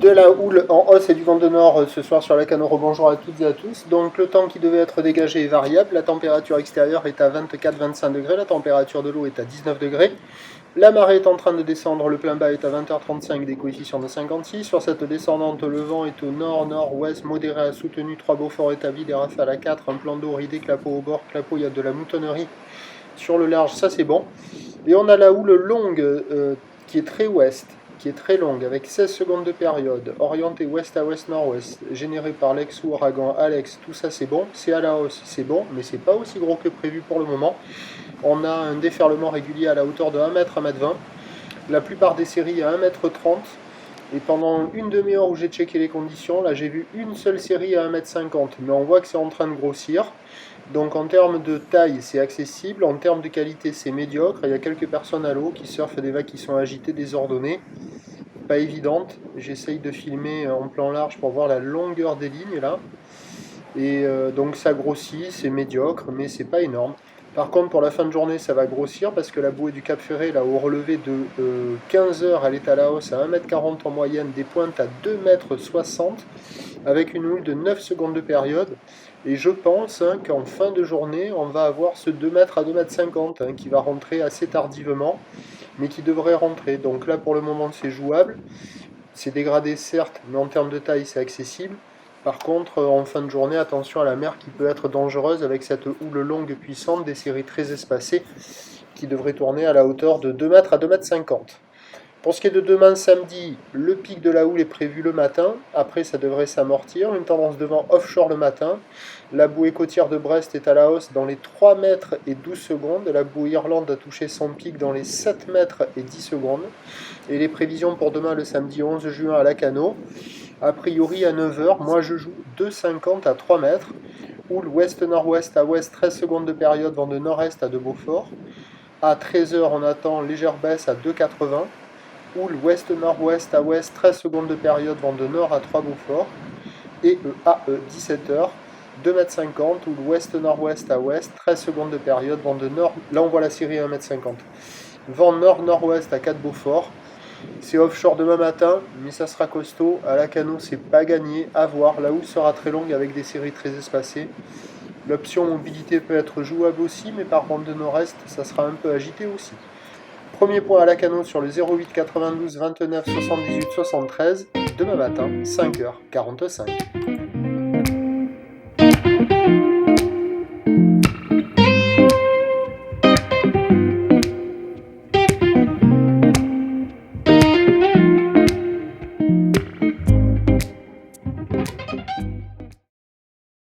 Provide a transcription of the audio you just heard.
De la houle en hausse et du vent de nord ce soir sur Lacanau. Rebonjour à toutes et à tous. Donc le temps qui devait être dégagé est variable. La température extérieure est à 24-25 degrés. La température de l'eau est à 19 degrés. La marée est en train de descendre. Le plein bas est à 20h35 des coefficients de 56. Sur cette descendante, le vent est au nord-nord-ouest, modéré à soutenu. 3 Beaufort établis, des rafales à 4. Un plan d'eau ridé, clapot au bord. Clapot, il y a de la moutonnerie sur le large. Ça c'est bon. Et on a la houle longue qui est très ouest, qui est très longue, avec 16 secondes de période, orientée ouest à ouest-nord-ouest, générée par l'ex-ouragan Alex, tout ça c'est bon, c'est à la hausse, c'est bon, mais c'est pas aussi gros que prévu pour le moment. On a un déferlement régulier à la hauteur de 1 m, 1 m 20, la plupart des séries à 1 m 30, et pendant une demi-heure où j'ai checké les conditions, là j'ai vu une seule série à 1 m 50, mais on voit que c'est en train de grossir. Donc en termes de taille, c'est accessible, en termes de qualité, c'est médiocre. Il y a quelques personnes à l'eau qui surfent des vagues qui sont agitées, désordonnées, pas évidentes. J'essaye de filmer en plan large pour voir la longueur des lignes là. Et donc ça grossit, c'est médiocre, mais c'est pas énorme. Par contre, pour la fin de journée, ça va grossir parce que la bouée du Cap Ferré, là, au relevé de 15 heures, elle est à la hausse à 1 m 40 en moyenne, des pointes à 2 m 60, avec une houle de 9 secondes de période. Et je pense qu'en fin de journée, on va avoir ce 2 m à 2 m 50 qui va rentrer assez tardivement, mais qui devrait rentrer. Donc là, pour le moment, c'est jouable. C'est dégradé, certes, mais en termes de taille, c'est accessible. Par contre, en fin de journée, attention à la mer qui peut être dangereuse avec cette houle longue puissante, des séries très espacées qui devraient tourner à la hauteur de 2 m à 2 m 50. Pour ce qui est de demain samedi, le pic de la houle est prévu le matin. Après, ça devrait s'amortir. Une tendance de vent offshore le matin. La bouée côtière de Brest est à la hausse dans les 3 mètres et 12 secondes. La bouée Irlande a touché son pic dans les 7 mètres et 10 secondes. Et les prévisions pour demain, le samedi 11 juin à Lacanau. A priori à 9 h, moi je joue 2,50 à 3 mètres. Houle ouest-nord-ouest à ouest, 13 secondes de période, vent de nord-est à de Beaufort. À 13 h, on attend légère baisse à 2,80. Houle ouest-nord-ouest à ouest, 13 secondes de période, vent de nord à 3 Beaufort. Et à 17 h, 2 m 50, houle ouest-nord-ouest à ouest, 13 secondes de période, vent de nord. Là on voit la série à 1 m 50. Vent nord-nord-ouest à 4 Beaufort. C'est offshore demain matin, mais ça sera costaud. À Lacanau, c'est pas gagné. À voir. La houle sera très longue avec des séries très espacées. L'option mobilité peut être jouable aussi, mais par contre de nord-est, ça sera un peu agité aussi. Premier point à Lacanau sur le 08 92 29 78 73, demain matin, 5h45.